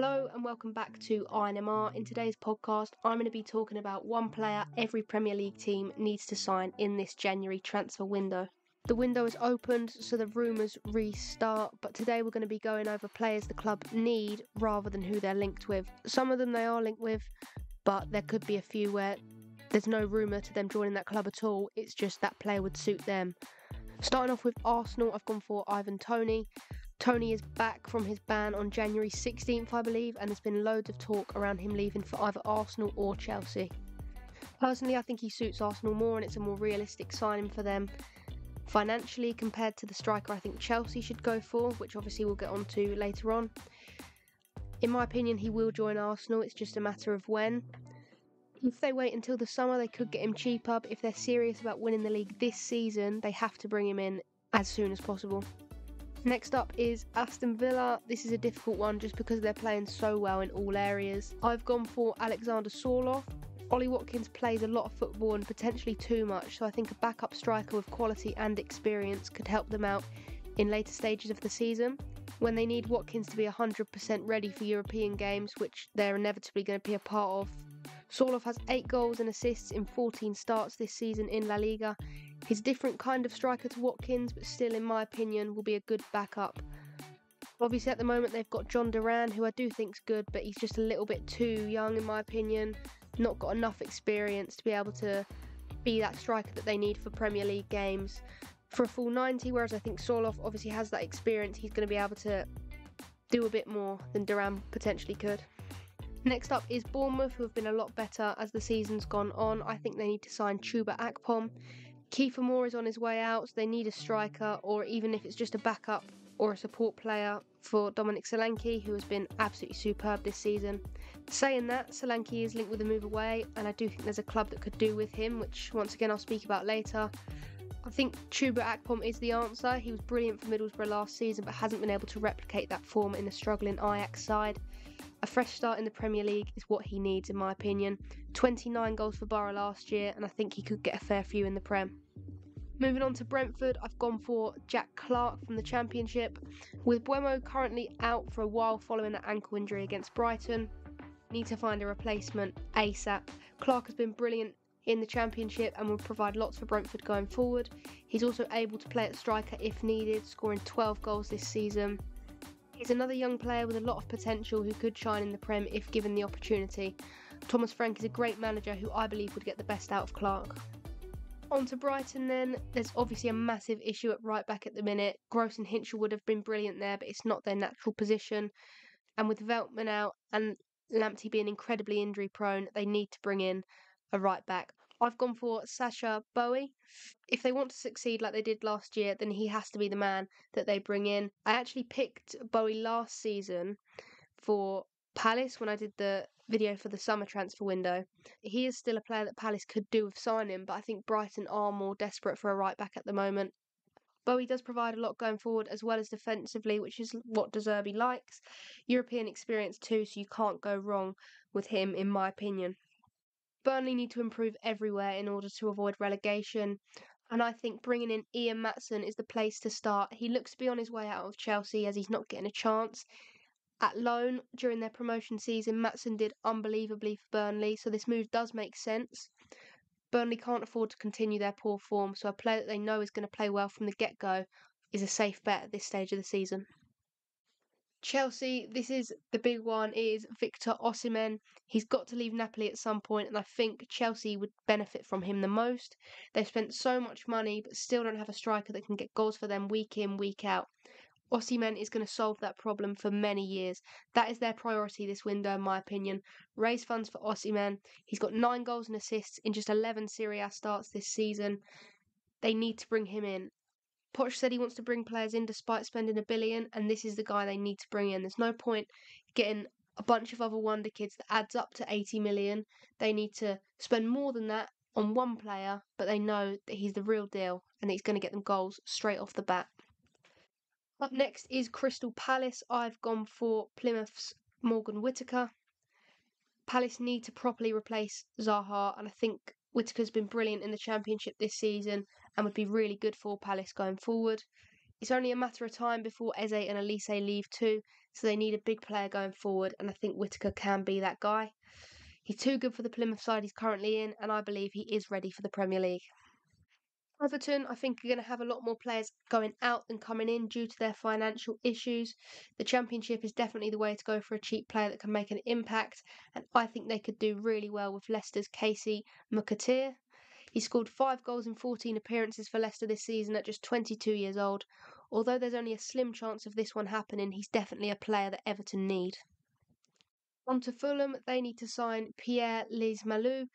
Hello and welcome back to INMR. In today's podcast, I'm going to be talking about one player every Premier League team needs to sign in this January transfer window. The window is opened, so the rumours restart, but today we're going to be going over players the club need rather than who they're linked with. Some of them they are linked with, but there could be a few where there's no rumour to them joining that club at all, it's just that player would suit them. Starting off with Arsenal, I've gone for Ivan Toney. Toney is back from his ban on January 16th, I believe, and there's been loads of talk around him leaving for either Arsenal or Chelsea. Personally, I think he suits Arsenal more and it's a more realistic signing for them financially compared to the striker I think Chelsea should go for, which obviously we'll get onto later on. In my opinion, he will join Arsenal, it's just a matter of when. If they wait until the summer, they could get him cheaper, but if they're serious about winning the league this season, they have to bring him in as soon as possible. Next up is Aston Villa. This is a difficult one just because they're playing so well in all areas. I've gone for Alexander Sorloth. Ollie Watkins plays a lot of football and potentially too much, so I think a backup striker with quality and experience could help them out in later stages of the season, when they need Watkins to be 100% ready for European games, which they're inevitably going to be a part of. Sorloth has 8 goals and assists in 14 starts this season in La Liga. He's a different kind of striker to Watkins, but still, in my opinion, will be a good backup. Obviously, at the moment, they've got John Duran, who I do think's good, but he's just a little bit too young, in my opinion. Not got enough experience to be able to be that striker that they need for Premier League games for a full 90, whereas I think Sorloth obviously has that experience. He's going to be able to do a bit more than Duran potentially could. Next up is Bournemouth, who have been a lot better as the season's gone on. I think they need to sign Chuba Akpom. Kiefer Moore is on his way out, so they need a striker, or even if it's just a backup or a support player for Dominic Solanke, who has been absolutely superb this season. Saying that, Solanke is linked with a move away, and I do think there's a club that could do with him, which once again I'll speak about later. I think Chuba Akpom is the answer. He was brilliant for Middlesbrough last season, but hasn't been able to replicate that form in the struggling Ajax side. A fresh start in the Premier League is what he needs, in my opinion. 29 goals for Borough last year, and I think he could get a fair few in the Prem. Moving on to Brentford, I've gone for Jack Clarke from the Championship. With Buemo currently out for a while following an ankle injury against Brighton, need to find a replacement ASAP. Clarke has been brilliant in the Championship and will provide lots for Brentford going forward. He's also able to play at striker if needed, scoring 12 goals this season. He's another young player with a lot of potential who could shine in the Prem if given the opportunity. Thomas Frank is a great manager who I believe would get the best out of Clarke. On to Brighton then, there's obviously a massive issue at right back at the minute. Gross and Hinchell would have been brilliant there, but it's not their natural position. And with Veltman out and Lamptey being incredibly injury prone, they need to bring in a right back. I've gone for Sacha Bowie. If they want to succeed like they did last year, then he has to be the man that they bring in. I actually picked Bowie last season for Palace when I did the video for the summer transfer window. He is still a player that Palace could do with signing, but I think Brighton are more desperate for a right back at the moment. Bowie does provide a lot going forward as well as defensively, which is what De Zerbi likes. European experience too, so you can't go wrong with him, in my opinion. Burnley need to improve everywhere in order to avoid relegation, and I think bringing in Ian Maatsen is the place to start. He looks to be on his way out of Chelsea as he's not getting a chance. At loan during their promotion season, Maatsen did unbelievably for Burnley, so this move does make sense. Burnley can't afford to continue their poor form, so a player that they know is going to play well from the get-go is a safe bet at this stage of the season. Chelsea, this is the big one, is Victor Osimhen. He's got to leave Napoli at some point, and I think Chelsea would benefit from him the most. They've spent so much money, but still don't have a striker that can get goals for them week in, week out. Osimhen is going to solve that problem for many years. That is their priority this window, in my opinion. Raise funds for Osimhen. He's got 9 goals and assists in just 11 Serie A starts this season. They need to bring him in. Poch said he wants to bring players in despite spending $1 billion, and this is the guy they need to bring in. There's no point getting a bunch of other wonder kids that adds up to 80 million. They need to spend more than that on one player, but they know that he's the real deal and that he's going to get them goals straight off the bat. Up next is Crystal Palace. I've gone for Plymouth's Morgan Whittaker. Palace need to properly replace Zaha, and I think Whittaker's been brilliant in the Championship this season and would be really good for Palace going forward. It's only a matter of time before Eze and Elise leave too, so they need a big player going forward, and I think Whittaker can be that guy. He's too good for the Plymouth side he's currently in, and I believe he is ready for the Premier League. Everton, I think, are going to have a lot more players going out than coming in due to their financial issues. The Championship is definitely the way to go for a cheap player that can make an impact, and I think they could do really well with Leicester's Casey Mukatire. He scored 5 goals in 14 appearances for Leicester this season at just 22 years old. Although there's only a slim chance of this one happening, he's definitely a player that Everton need. On to Fulham, they need to sign Pierre Lees-Malou.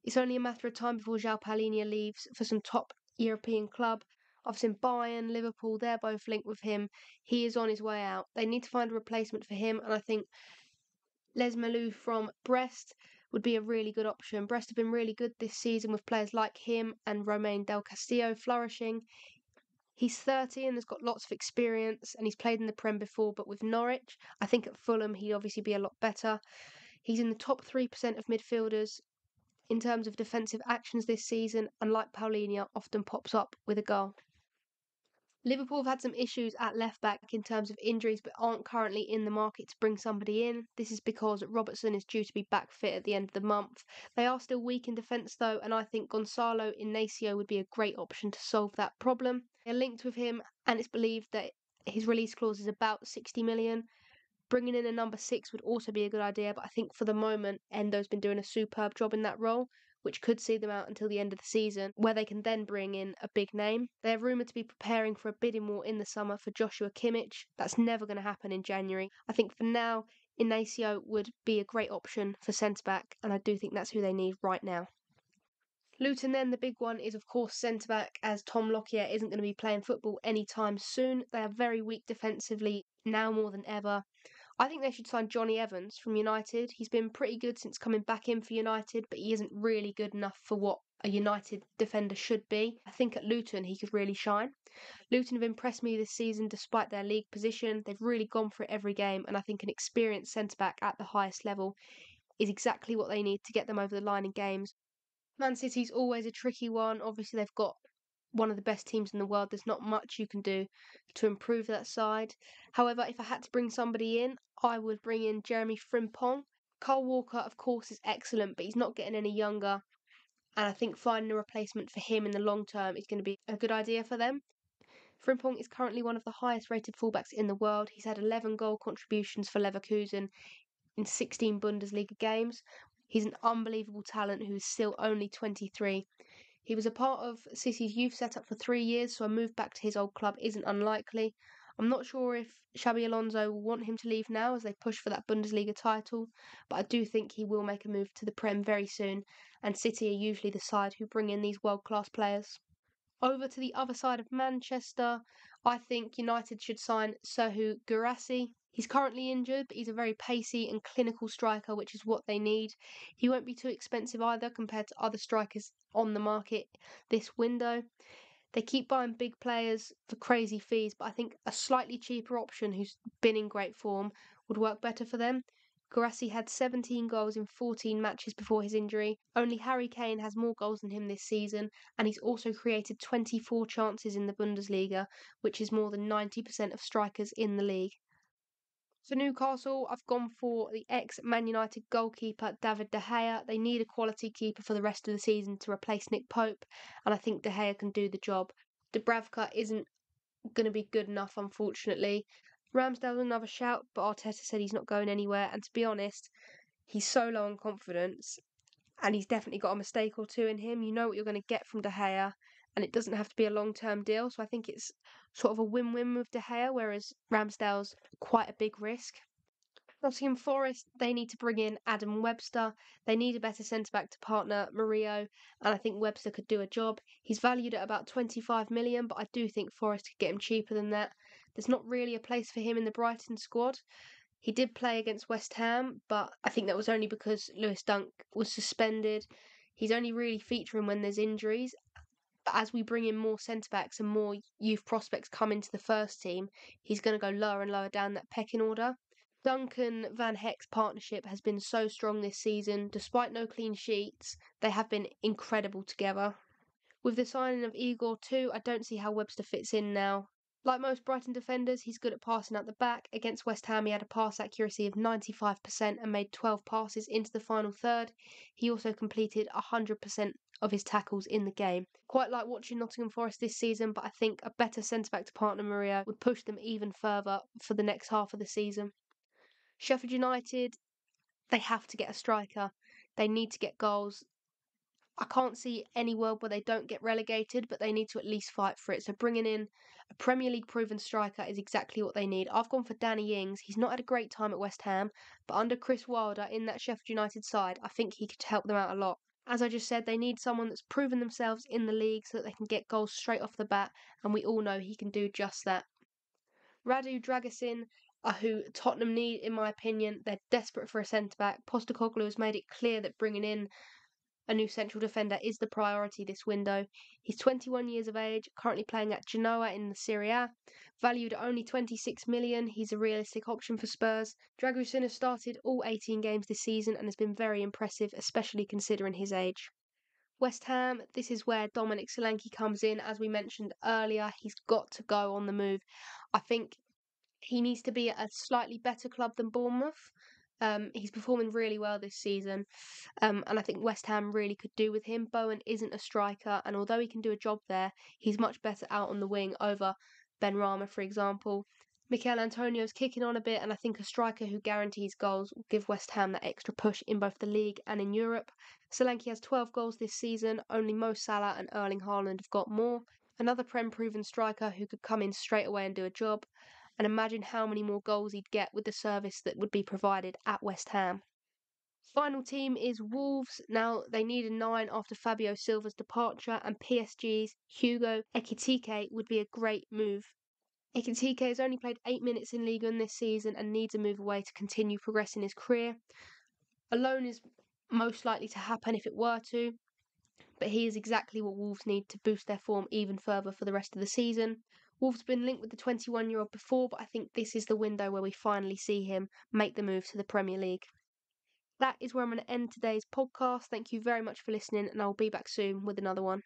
It's only a matter of time before João Palhinha leaves for some top European club. I've seen Bayern, Liverpool, they're both linked with him. He is on his way out. They need to find a replacement for him, and I think Lees-Malou from Brest would be a really good option. Brest have been really good this season with players like him and Romain Del Castillo flourishing. He's 30 and has got lots of experience, and he's played in the Prem before, but with Norwich. I think at Fulham he'd obviously be a lot better. He's in the top 3% of midfielders in terms of defensive actions this season, and like Paulinho, often pops up with a goal. Liverpool have had some issues at left back in terms of injuries, but aren't currently in the market to bring somebody in. This is because Robertson is due to be back fit at the end of the month. They are still weak in defence though, and I think Gonzalo Inacio would be a great option to solve that problem. They're linked with him, and it's believed that his release clause is about 60 million. Bringing in a number 6 would also be a good idea, but I think for the moment, Endo's been doing a superb job in that role, which could see them out until the end of the season, where they can then bring in a big name. They're rumoured to be preparing for a bidding war in the summer for Joshua Kimmich. That's never going to happen in January. I think for now, Inacio would be a great option for centre-back, and I do think that's who they need right now. Luton then, the big one is of course centre-back, as Tom Lockyer isn't going to be playing football anytime soon. They are very weak defensively now more than ever. I think they should sign Johnny Evans from United. He's been pretty good since coming back in for United, but he isn't really good enough for what a United defender should be. I think at Luton he could really shine. Luton have impressed me this season despite their league position. They've really gone for it every game, and I think an experienced centre-back at the highest level is exactly what they need to get them over the line in games. Man City's always a tricky one. Obviously, they've got one of the best teams in the world. There's not much you can do to improve that side. However, if I had to bring somebody in, I would bring in Jeremy Frimpong. Kyle Walker, of course, is excellent, but he's not getting any younger. And I think finding a replacement for him in the long term is going to be a good idea for them. Frimpong is currently one of the highest rated fullbacks in the world. He's had 11 goal contributions for Leverkusen in 16 Bundesliga games. He's an unbelievable talent who is still only 23. He was a part of City's youth setup for 3 years, so a move back to his old club isn't unlikely. I'm not sure if Xabi Alonso will want him to leave now as they push for that Bundesliga title, but I do think he will make a move to the Prem very soon, and City are usually the side who bring in these world-class players. Over to the other side of Manchester, I think United should sign Serhou Guirassy. He's currently injured, but he's a very pacey and clinical striker, which is what they need. He won't be too expensive either compared to other strikers on the market this window. They keep buying big players for crazy fees, but I think a slightly cheaper option who's been in great form would work better for them. Guirassy had 17 goals in 14 matches before his injury. Only Harry Kane has more goals than him this season, and he's also created 24 chances in the Bundesliga, which is more than 90% of strikers in the league. For Newcastle, I've gone for the ex-Man United goalkeeper David De Gea. They need a quality keeper for the rest of the season to replace Nick Pope, and I think De Gea can do the job. Dubravka isn't going to be good enough, unfortunately. Ramsdale's another shout, but Arteta said he's not going anywhere, and to be honest, he's so low on confidence, and he's definitely got a mistake or two in him. You know what you're going to get from De Gea, and it doesn't have to be a long-term deal, so I think it's sort of a win-win with De Gea, whereas Ramsdale's quite a big risk. Nottingham Forest, they need to bring in Adam Webster. They need a better centre-back to partner Murillo, and I think Webster could do a job. He's valued at about 25 million, but I do think Forest could get him cheaper than that. There's not really a place for him in the Brighton squad. He did play against West Ham, but I think that was only because Lewis Dunk was suspended. He's only really featuring when there's injuries. But as we bring in more centre-backs and more youth prospects come into the first team, he's going to go lower and lower down that pecking order. Duncan Van Heck's partnership has been so strong this season. Despite no clean sheets, they have been incredible together. With the signing of Igor too, I don't see how Webster fits in now. Like most Brighton defenders, he's good at passing out the back. Against West Ham, he had a pass accuracy of 95% and made 12 passes into the final third. He also completed 100% of his tackles in the game. Quite like watching Nottingham Forest this season, but I think a better centre-back to partner Maria would push them even further for the next half of the season. Sheffield United, they have to get a striker. They need to get goals. I can't see any world where they don't get relegated, but they need to at least fight for it. So bringing in a Premier League proven striker is exactly what they need. I've gone for Danny Ings. He's not had a great time at West Ham, but under Chris Wilder in that Sheffield United side, I think he could help them out a lot. As I just said, they need someone that's proven themselves in the league so that they can get goals straight off the bat, and we all know he can do just that. Radu Dragusin are who Tottenham need, in my opinion. They're desperate for a centre-back. Postecoglou has made it clear that bringing in a new central defender is the priority this window. He's 21 years of age, currently playing at Genoa in the Serie A. Valued at only 26 million, he's a realistic option for Spurs. Dragusin has started all 18 games this season and has been very impressive, especially considering his age. West Ham, this is where Dominic Solanke comes in. As we mentioned earlier, he's got to go on the move. I think he needs to be at a slightly better club than Bournemouth. He's performing really well this season, and I think West Ham really could do with him. Bowen isn't a striker, and although he can do a job there, he's much better out on the wing over Ben Rama, for example. Mikel Antonio's kicking on a bit, and I think a striker who guarantees goals will give West Ham that extra push in both the league and in Europe. Solanke has 12 goals this season, only Mo Salah and Erling Haaland have got more. Another Prem-proven striker who could come in straight away and do a job. And imagine how many more goals he'd get with the service that would be provided at West Ham. Final team is Wolves. Now, they need a 9 after Fabio Silva's departure, and PSG's Hugo Ekitike would be a great move. Ekitike has only played 8 minutes in Ligue 1 this season and needs a move away to continue progressing his career. A loan is most likely to happen if it were to, but he is exactly what Wolves need to boost their form even further for the rest of the season. Wolves have been linked with the 21-year-old before, but I think this is the window where we finally see him make the move to the Premier League. That is where I'm going to end today's podcast. Thank you very much for listening, and I'll be back soon with another one.